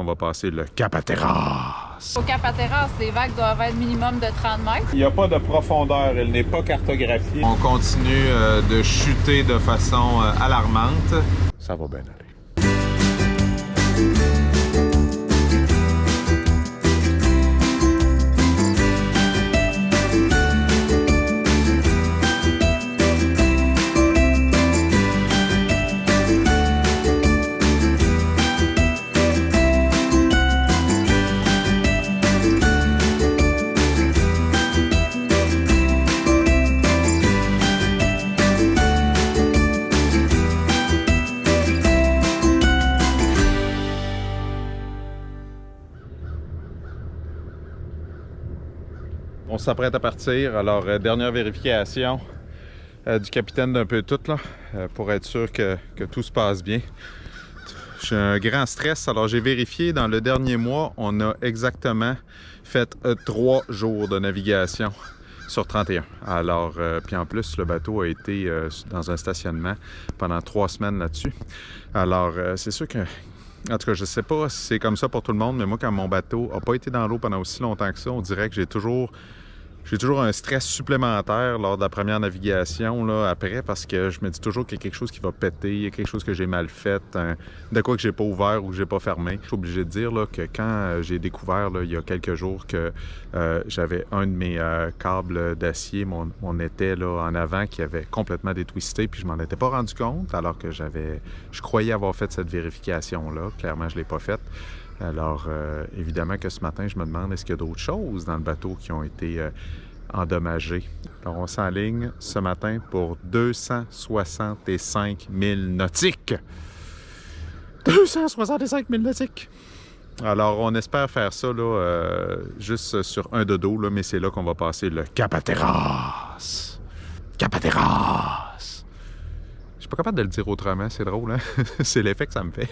On va passer le Cap Hatteras. Au Cap Hatteras, les vagues doivent être minimum de 30 mètres. Il n'y a pas de profondeur, elle n'est pas cartographiée. On continue de chuter de façon alarmante. Ça va bien aller. On s'apprête à partir. Alors, dernière vérification du capitaine d'un peu tout, là, pour être sûr que tout se passe bien. J'ai un grand stress. Alors, j'ai vérifié, dans le dernier mois, on a exactement fait 3 jours de navigation sur 31. Alors, puis en plus, le bateau a été dans un stationnement pendant 3 semaines là-dessus. Alors, c'est sûr que... En tout cas, je sais pas si c'est comme ça pour tout le monde, mais moi, quand mon bateau n'a pas été dans l'eau pendant aussi longtemps que ça, on dirait que j'ai toujours un stress supplémentaire lors de la première navigation là, après, parce que je me dis toujours qu'il y a quelque chose qui va péter, il y a quelque chose que j'ai mal fait, de quoi que j'ai pas ouvert ou que j'ai pas fermé. Je suis obligé de dire là, que quand j'ai découvert là, il y a quelques jours que j'avais un de mes câbles d'acier, mon étai là, en avant, qui avait complètement détwisté, puis je m'en étais pas rendu compte, alors que je croyais avoir fait cette vérification-là. Clairement, je l'ai pas faite. Alors, évidemment que ce matin, je me demande est-ce qu'il y a d'autres choses dans le bateau qui ont été endommagées. Alors, on s'enligne ce matin pour 265 000 nautiques. 265 000 nautiques! Alors, on espère faire ça là, juste sur un dodo, là, mais c'est là qu'on va passer le Cap Hatteras. Cap Hatteras! Je suis pas capable de le dire autrement, c'est drôle, hein? C'est l'effet que ça me fait.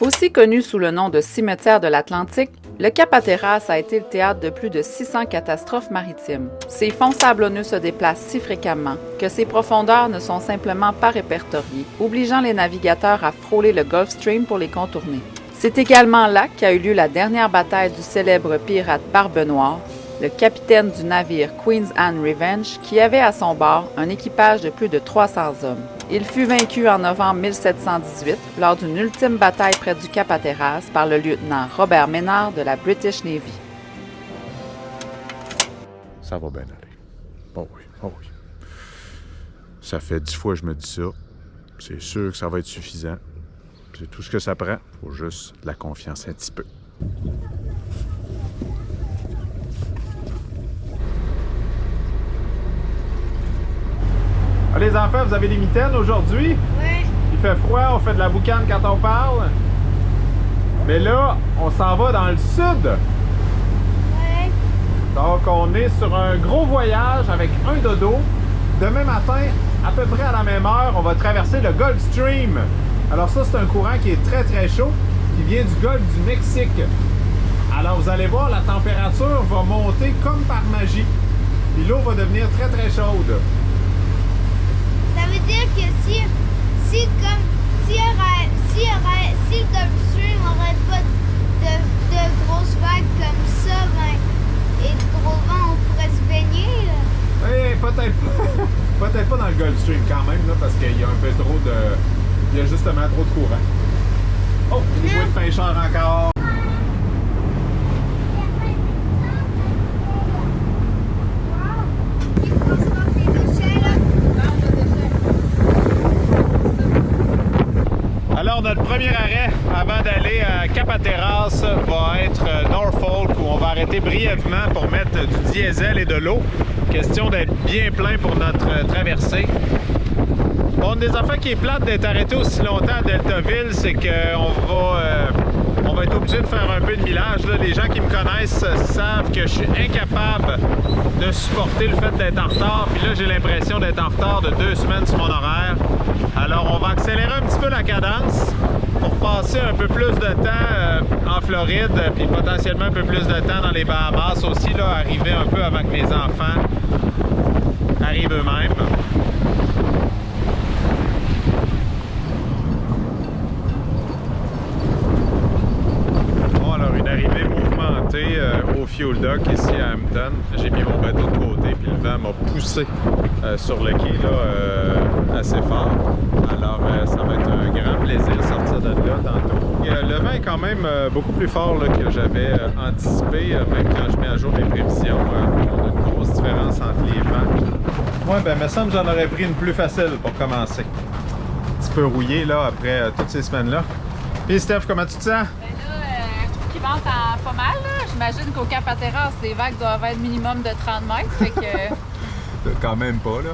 Aussi connu sous le nom de cimetière de l'Atlantique, le Cap Hatteras a été le théâtre de plus de 600 catastrophes maritimes. Ses fonds sablonneux se déplacent si fréquemment que ses profondeurs ne sont simplement pas répertoriées, obligeant les navigateurs à frôler le Gulf Stream pour les contourner. C'est également là qu'a eu lieu la dernière bataille du célèbre pirate Barbe Noire, le capitaine du navire Queen's Anne Revenge, qui avait à son bord un équipage de plus de 300 hommes. Il fut vaincu en novembre 1718 lors d'une ultime bataille près du Cap Hatteras par le lieutenant Robert Ménard de la British Navy. Ça va bien aller. Oh oui, oh oui. Ça fait 10 fois que je me dis ça. C'est sûr que ça va être suffisant. C'est tout ce que ça prend. Il faut juste de la confiance un petit peu. Ah, les enfants, vous avez des mitaines aujourd'hui? Oui. Il fait froid, on fait de la boucane quand on parle. Mais là, on s'en va dans le sud. Oui. Donc, on est sur un gros voyage avec un dodo. Demain matin, à peu près à la même heure, on va traverser le Gulf Stream. Alors ça, c'est un courant qui est très, très chaud, qui vient du golfe du Mexique. Alors, vous allez voir, la température va monter comme par magie. Puis l'eau va devenir très, très chaude. Ça veut dire que si le Gulf Stream n'aurait pas de grosses vagues comme ça, et de gros vent, on pourrait se baigner. Oui, peut-être pas dans le Gulf Stream quand même, là, parce qu'il y a un peu trop de... Il y a justement trop de courant. Oh, des bruits de pêcheurs encore. Alors, notre premier arrêt avant d'aller à Cap Hatteras va être Norfolk, où on va arrêter brièvement pour mettre du diesel et de l'eau. Question d'être bien plein pour notre traversée. Bon, des affaires qui est plate d'être arrêté aussi longtemps à Deltaville, c'est qu'on va être obligé de faire un peu de millage. Là, les gens qui me connaissent savent que je suis incapable de supporter le fait d'être en retard. Puis là, j'ai l'impression d'être en retard de 2 semaines sur mon horaire. Alors, on va accélérer un petit peu la cadence pour passer un peu plus de temps en Floride, puis potentiellement un peu plus de temps dans les Bahamas aussi, là, arriver un peu avant que mes enfants arrivent eux-mêmes. arrivé au Fuel Dock ici à Hampton. J'ai mis mon bateau de côté puis le vent m'a poussé sur le quai là, assez fort. Alors ça va être un grand plaisir de sortir de là tantôt. Et, le vent est quand même beaucoup plus fort là, que j'avais anticipé, même quand je mets à jour les prévisions. On a une grosse différence entre les vents. Ouais, ben, il me semble que j'en aurais pris une plus facile pour commencer. Un petit peu rouillé là après toutes ces semaines-là. Et Steph, comment tu te sens? Qui vente pas mal. J'imagine qu'au Cap Hatteras, les vagues doivent être minimum de 30 mètres. Fait que... Quand même pas, là.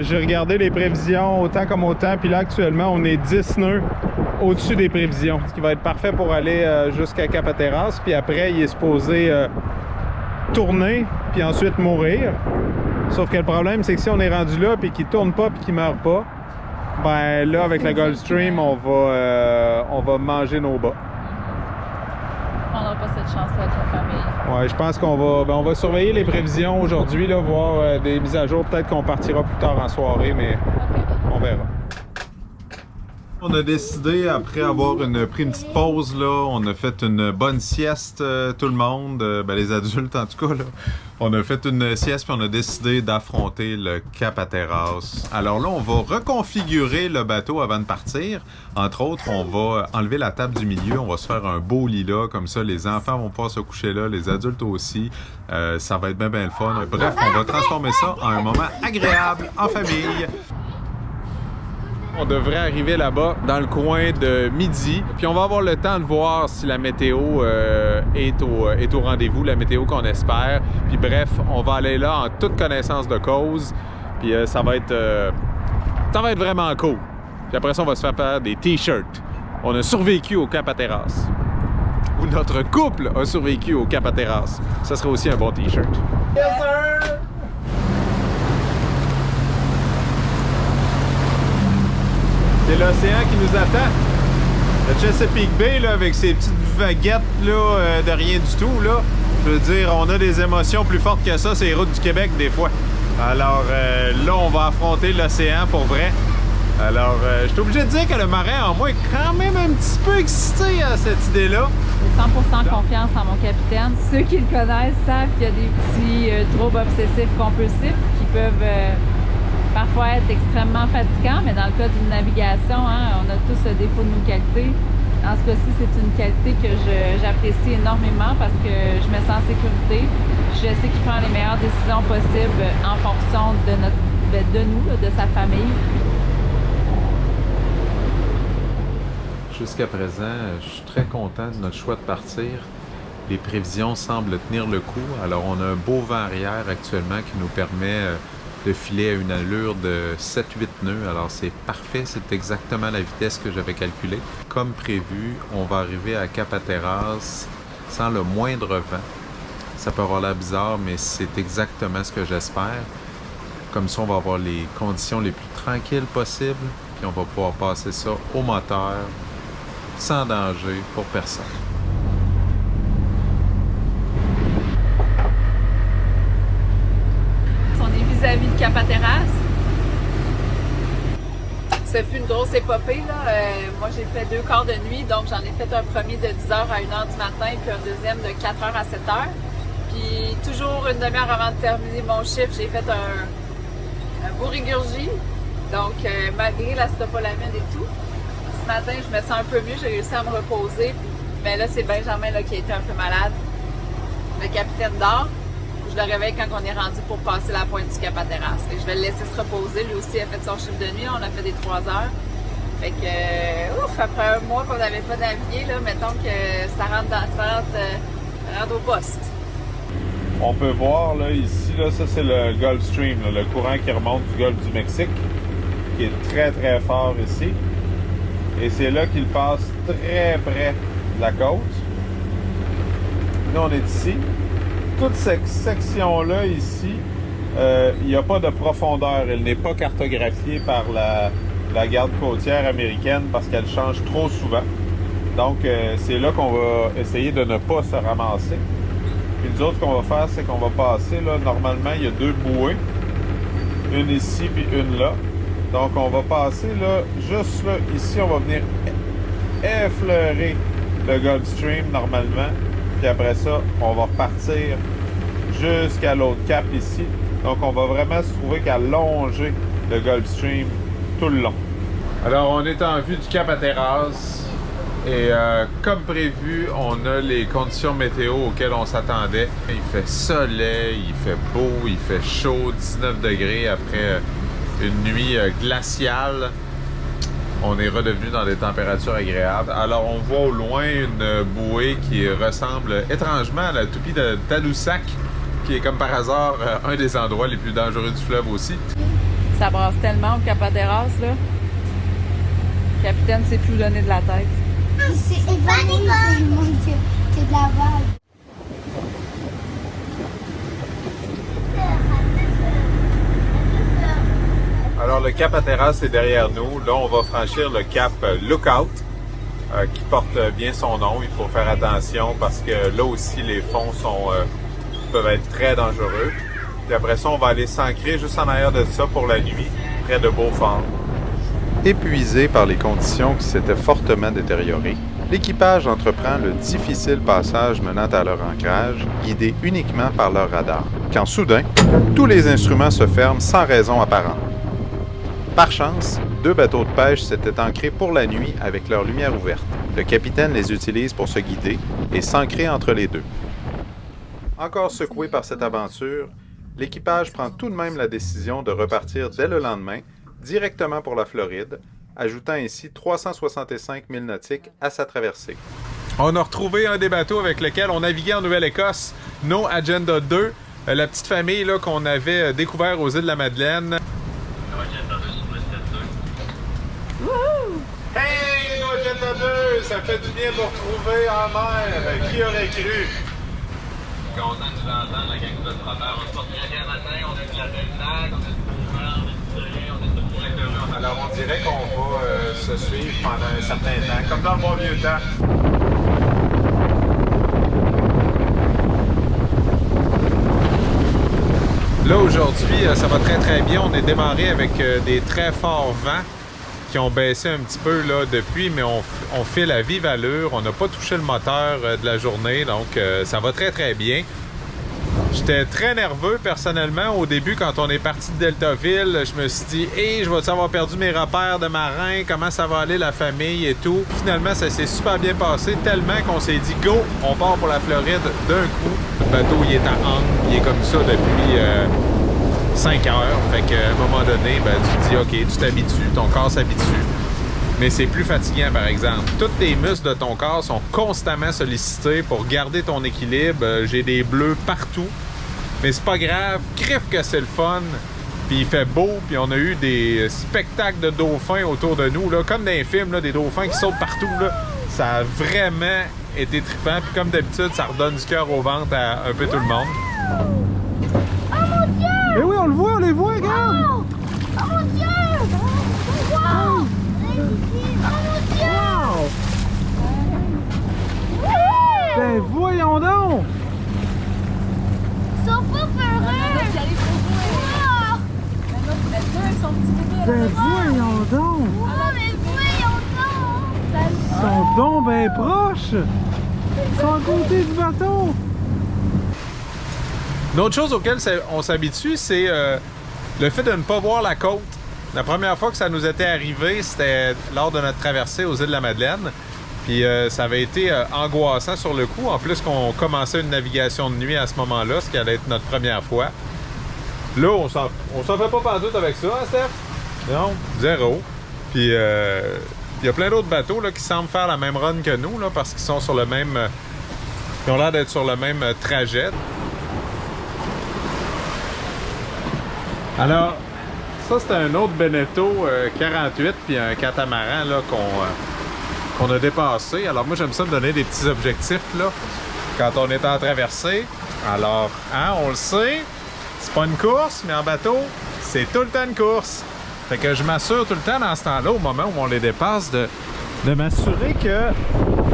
J'ai regardé les prévisions autant comme autant, puis là, actuellement, on est 10 nœuds au-dessus des prévisions, ce qui va être parfait pour aller jusqu'à Cap Hatteras. Puis après, il est supposé tourner, puis ensuite mourir. Sauf que le problème, c'est que si on est rendu là, puis qu'il tourne pas, puis qu'il meurt pas, ben là, avec la Gulfstream, on va manger nos bas. On n'aura pas cette chance-là avec la famille. Ouais, je pense qu'on va surveiller les prévisions aujourd'hui, là, voir des mises à jour. Peut-être qu'on partira plus tard en soirée, mais on verra. On a décidé, après avoir pris une petite pause, là, on a fait une bonne sieste, tout le monde, ben, les adultes en tout cas, là. On a fait une sieste puis on a décidé d'affronter le Cap Hatteras. Alors là, on va reconfigurer le bateau avant de partir. Entre autres, on va enlever la table du milieu, on va se faire un beau lit là, comme ça les enfants vont pouvoir se coucher là, les adultes aussi. Ça va être bien le fun. Bref, on va transformer ça en un moment agréable en famille. On devrait arriver là-bas dans le coin de midi. Puis on va avoir le temps de voir si la météo est au rendez-vous, la météo qu'on espère. Puis bref, on va aller là en toute connaissance de cause. Puis ça va être vraiment cool. Puis après ça, on va se faire des t-shirts. On a survécu au Cap Hatteras. Ou notre couple a survécu au Cap Hatteras. Ça serait aussi un bon t-shirt. Yes, sir! C'est l'océan qui nous attend. Le Chesapeake Bay, là, avec ses petites vaguettes là, de rien du tout, là. Je veux dire, on a des émotions plus fortes que ça, c'est les routes du Québec, des fois. Alors là, on va affronter l'océan pour vrai. Alors, je suis obligé de dire que le marin en moi est quand même un petit peu excité à cette idée-là. J'ai 100% confiance en mon capitaine. Ceux qui le connaissent savent qu'il y a des petits troubles obsessifs compulsifs qui peuvent... parfois être extrêmement fatigant, mais dans le cas d'une navigation, hein, on a tous le défaut de nos qualités. Dans ce cas-ci, c'est une qualité que j'apprécie énormément parce que je me sens en sécurité. Je sais qu'il prend les meilleures décisions possibles en fonction de nous, de sa famille. Jusqu'à présent, je suis très content de notre choix de partir. Les prévisions semblent tenir le coup. Alors, on a un beau vent arrière actuellement qui nous permet de filer à une allure de 7-8 nœuds. Alors c'est parfait, c'est exactement la vitesse que j'avais calculée. Comme prévu, on va arriver à Cap Hatteras sans le moindre vent. Ça peut avoir l'air bizarre, mais c'est exactement ce que j'espère. Comme ça, on va avoir les conditions les plus tranquilles possibles, puis on va pouvoir passer ça au moteur, sans danger pour personne. Vis-à-vis de Cap Hatteras. Ça fut une grosse épopée, là. Moi, j'ai fait 2 quarts de nuit, donc j'en ai fait un premier de 10h à 1h du matin, puis un deuxième de 4h à 7h. Puis toujours une demi-heure avant de terminer mon chiffre, j'ai fait un beau régurgie. Donc, malgré l'acétopolamine et tout, ce matin, je me sens un peu mieux, j'ai réussi à me reposer. Mais là, c'est Benjamin là, qui a été un peu malade. Le capitaine dort. Je le réveille quand on est rendu pour passer la pointe du Cap Hatteras. Je vais le laisser se reposer. Lui aussi a fait son chiffre de nuit. On a fait des 3 heures. Fait que, après un mois qu'on n'avait pas navigué, là, mettons que ça rentre au poste. On peut voir là, ici, là, ça c'est le Gulfstream, là, le courant qui remonte du golfe du Mexique, qui est très très fort ici. Et c'est là qu'il passe très près de la côte. Nous on est ici. Toute cette section-là ici, il n'y a pas de profondeur. Elle n'est pas cartographiée par la garde côtière américaine parce qu'elle change trop souvent. Donc, c'est là qu'on va essayer de ne pas se ramasser. Puis nous autres, ce qu'on va faire, c'est qu'on va passer, là, normalement, il y a 2 bouées. Une ici, puis une là. Donc, on va passer, là, juste là, ici, on va venir effleurer le Gulfstream, normalement. Puis après ça, on va repartir jusqu'à l'autre cap ici. Donc on va vraiment se trouver qu'à longer le Gulf Stream tout le long. Alors on est en vue du Cap Hatteras et comme prévu, on a les conditions météo auxquelles on s'attendait. Il fait soleil, il fait beau, il fait chaud, 19 degrés après une nuit glaciale. On est redevenu dans des températures agréables. Alors on voit au loin une bouée qui ressemble étrangement à la toupie de Tadoussac, qui est comme par hasard un des endroits les plus dangereux du fleuve aussi. Ça brasse tellement au Cap Hatteras, là. Le capitaine sait plus où donner de la tête. C'est panique! C'est de la vague. Alors le Cap Hatteras est derrière nous. Là, on va franchir le cap Lookout, qui porte bien son nom. Il faut faire attention parce que là aussi, les fonds peuvent être très dangereux. Puis après ça, on va aller s'ancrer juste en arrière de ça pour la nuit, près de Beaufort. Épuisé par les conditions qui s'étaient fortement détériorées, l'équipage entreprend le difficile passage menant à leur ancrage, guidé uniquement par leur radar. Quand soudain, tous les instruments se ferment sans raison apparente. Par chance, 2 bateaux de pêche s'étaient ancrés pour la nuit avec leur lumière ouverte. Le capitaine les utilise pour se guider et s'ancrer entre les deux. Encore secoué par cette aventure, l'équipage prend tout de même la décision de repartir dès le lendemain, directement pour la Floride, ajoutant ainsi 365 milles nautiques à sa traversée. On a retrouvé un des bateaux avec lequel on naviguait en Nouvelle-Écosse, No Agenda 2, la petite famille là, qu'on avait découvert aux îles de la Madeleine. Hey, No Agenda 2! Ça fait du bien de vous retrouver en mer! Qui aurait cru? Content de nous entendre, la gang de notre frère. On se porte très bien matin, on a de la belle vague, on a du mouvement, on a du soleil, on est tout pour être heureux. Alors on dirait qu'on va se suivre pendant un certain temps, comme dans le bon vieux temps. Là aujourd'hui, ça va très très bien. On est démarré avec des très forts vents qui ont baissé un petit peu là depuis, mais on file à vive allure. On n'a pas touché le moteur de la journée, donc ça va très très bien. J'étais très nerveux personnellement au début quand on est parti de Deltaville. Je me suis dit, hey, je vais avoir perdu mes repères de marin, comment ça va aller la famille et tout. Finalement, ça s'est super bien passé, tellement qu'on s'est dit, go, on part pour la Floride d'un coup. Le bateau, il est à angle, il est comme ça depuis 5 heures. Fait qu'à un moment donné, ben, tu te dis, ok, tu t'habitues, ton corps s'habitue. Mais c'est plus fatigant, par exemple. Tous tes muscles de ton corps sont constamment sollicités pour garder ton équilibre. J'ai des bleus partout. Mais c'est pas grave. Crif que c'est le fun. Puis il fait beau. Puis on a eu des spectacles de dauphins autour de nous. Là, comme dans les films, là, des dauphins qui sautent partout. Là. Ça a vraiment été trippant. Puis comme d'habitude, ça redonne du cœur au ventre à un peu tout le monde. Oh mon Dieu! Eh oui, on le voit, on les voit, regarde! Oh, oh mon Dieu! Wow! Ben voyons donc! Ils sont pas peureux! Ben voyons donc! Oh, mais voyons donc! Ils sont donc ben proches! Ils sont à côté du bateau! Une autre chose auquel on s'habitue, c'est le fait de ne pas voir la côte. La première fois que ça nous était arrivé, c'était lors de notre traversée aux îles de la Madeleine. Puis ça avait été angoissant sur le coup. En plus qu'on commençait une navigation de nuit à ce moment-là, ce qui allait être notre première fois. Là, on s'en fait pas pantoute avec ça, hein, Steph? Non, zéro. Puis il y a plein d'autres bateaux là, qui semblent faire la même run que nous, là, parce qu'ils sont sur le même... ils ont l'air d'être sur le même trajet. Alors, ça c'est un autre Beneteau 48 puis un catamaran là, qu'on a dépassé. Alors moi j'aime ça me donner des petits objectifs là quand on est en traversée. Alors, hein, on le sait, c'est pas une course, mais en bateau, c'est tout le temps une course. Fait que je m'assure tout le temps dans ce temps-là, au moment où on les dépasse, de m'assurer que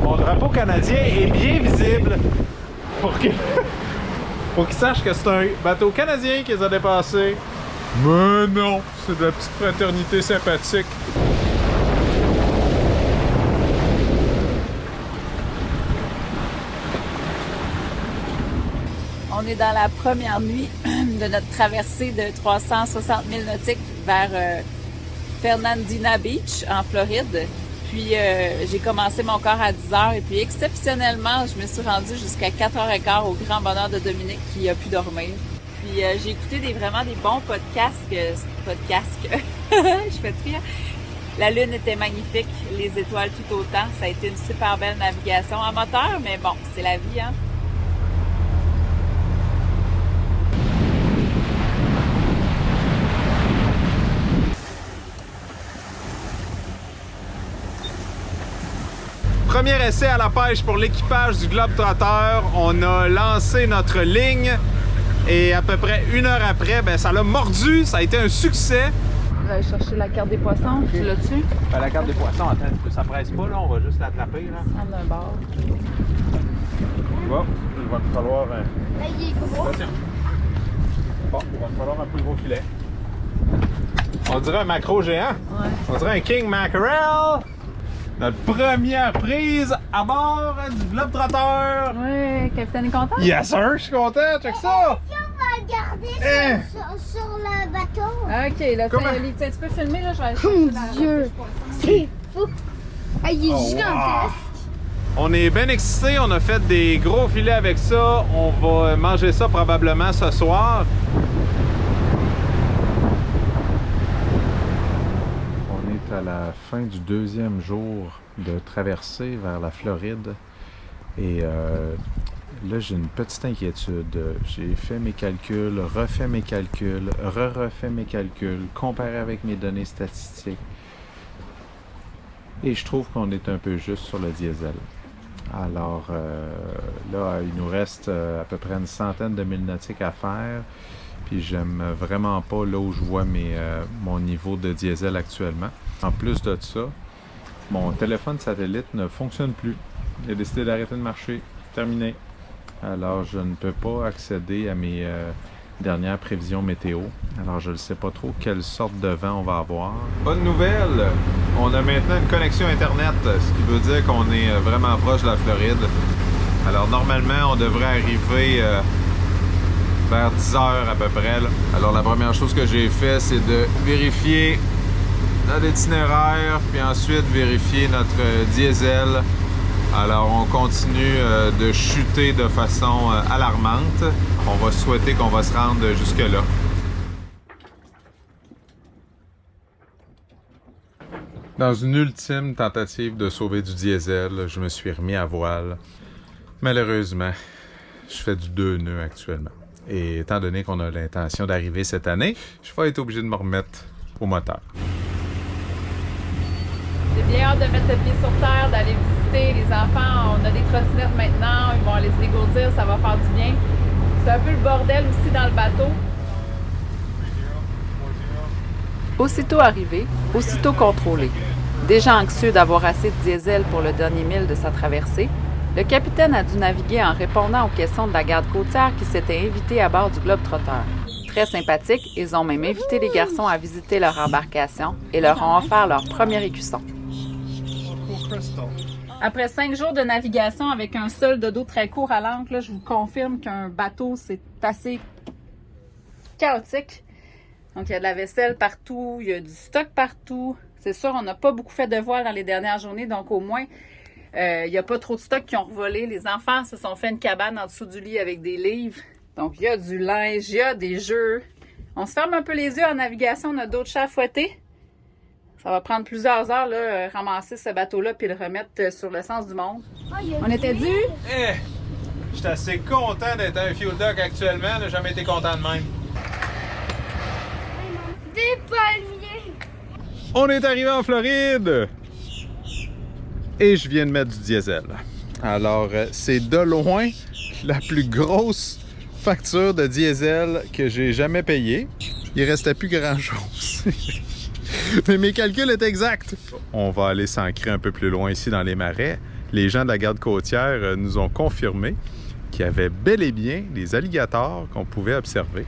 mon drapeau canadien est bien visible pour qu'ils sachent que c'est un bateau canadien qui les a dépassés. Mais non, c'est de la petite fraternité sympathique. On est dans la première nuit de notre traversée de 360 milles nautiques vers Fernandina Beach, en Floride. Puis j'ai commencé mon corps à 10 h et puis exceptionnellement, je me suis rendue jusqu'à 4h15 au grand bonheur de Dominique qui a pu dormir. Puis j'ai écouté vraiment des bons podcasts. Je fais rire. La lune était magnifique, les étoiles tout autant. Ça a été une super belle navigation en moteur, mais bon, c'est la vie, hein. Premier essai à la pêche pour l'équipage du Globetrotter. On a lancé notre ligne et à peu près 1 heure après, ben, ça l'a mordu. Ça a été un succès. On va aller chercher la carte des poissons. Okay. Tu l'as-tu? Ben, la carte des poissons, attends, ça presse pas, là. On va juste l'attraper. Prendre un bord. Bon, il va te falloir... Il est gros. Attention. Bon, il va te falloir un plus gros filet. On dirait un maquereau géant. Ouais. On dirait un King Mackerel. Notre première prise à bord du Globetrotter. Oui, capitaine est content? Yes sir, je suis content, check ça! On va regarder sur le bateau. Ok, là, tu peux filmer, là, je vais aller chercher la Dieu, c'est fou! Ah, il est gigantesque! Wow. On est bien excités, on a fait des gros filets avec ça. On va manger ça probablement ce soir. À la fin du 2e jour de traversée vers la Floride et là j'ai une petite inquiétude. J'ai fait mes calculs, refait mes calculs, refait mes calculs, comparé avec mes données statistiques et je trouve qu'on est un peu juste sur le diesel. Alors là il nous reste à peu près une centaine de milles nautiques à faire. Puis j'aime vraiment pas là où je vois mon niveau de diesel actuellement. En plus de ça, mon téléphone satellite ne fonctionne plus. Il a décidé d'arrêter de marcher. Terminé. Alors je ne peux pas accéder à mes dernières prévisions météo. Alors je ne sais pas trop quelle sorte de vent on va avoir. Bonne nouvelle! On a maintenant une connexion Internet, ce qui veut dire qu'on est vraiment proche de la Floride. Alors normalement, on devrait arriver... vers 10 h à peu près. Là. Alors la première chose que j'ai fait, c'est de vérifier notre itinéraire, puis ensuite vérifier notre diesel. Alors on continue de chuter de façon alarmante. On va souhaiter qu'on va se rendre jusque-là. Dans une ultime tentative de sauver du diesel, je me suis remis à voile. Malheureusement, je fais du 2 nœuds actuellement. Et étant donné qu'on a l'intention d'arriver cette année, je vais être obligé de me remettre au moteur. J'ai bien hâte de mettre le pied sur terre, d'aller visiter les enfants. On a des trottinettes maintenant, ils vont aller se dégourdir, ça va faire du bien. C'est un peu le bordel aussi dans le bateau. Aussitôt arrivé, aussitôt contrôlé. Déjà anxieux d'avoir assez de diesel pour le dernier mille de sa traversée, le capitaine a dû naviguer en répondant aux questions de la garde côtière qui s'était invitée à bord du Globetrotter. Très sympathiques, ils ont même invité les garçons à visiter leur embarcation et leur ont offert leur premier écusson. Après 5 jours de navigation avec un sol de dos très court à l'ancre, là, je vous confirme qu'un bateau, c'est assez chaotique. Donc, il y a de la vaisselle partout, il y a du stock partout. C'est sûr, on n'a pas beaucoup fait de voile dans les dernières journées, donc au moins, il n'y a pas trop de stocks qui ont revolé. Les enfants se sont fait une cabane en dessous du lit avec des livres. Donc, il y a du linge, il y a des jeux. On se ferme un peu les yeux en navigation, on a d'autres chats à fouetter. Ça va prendre plusieurs heures, là, ramasser ce bateau-là puis le remettre sur le sens du monde. On était dû? Je suis assez content d'être un fuel dock actuellement. J'ai jamais été content de même. Des palmiers! On est arrivé en Floride! Et je viens de mettre du diesel. Alors, c'est de loin la plus grosse facture de diesel que j'ai jamais payée. Il restait plus grand-chose. Mais mes calculs étaient exacts. On va aller s'ancrer un peu plus loin ici dans les marais. Les gens de la garde côtière nous ont confirmé qu'il y avait bel et bien des alligators qu'on pouvait observer.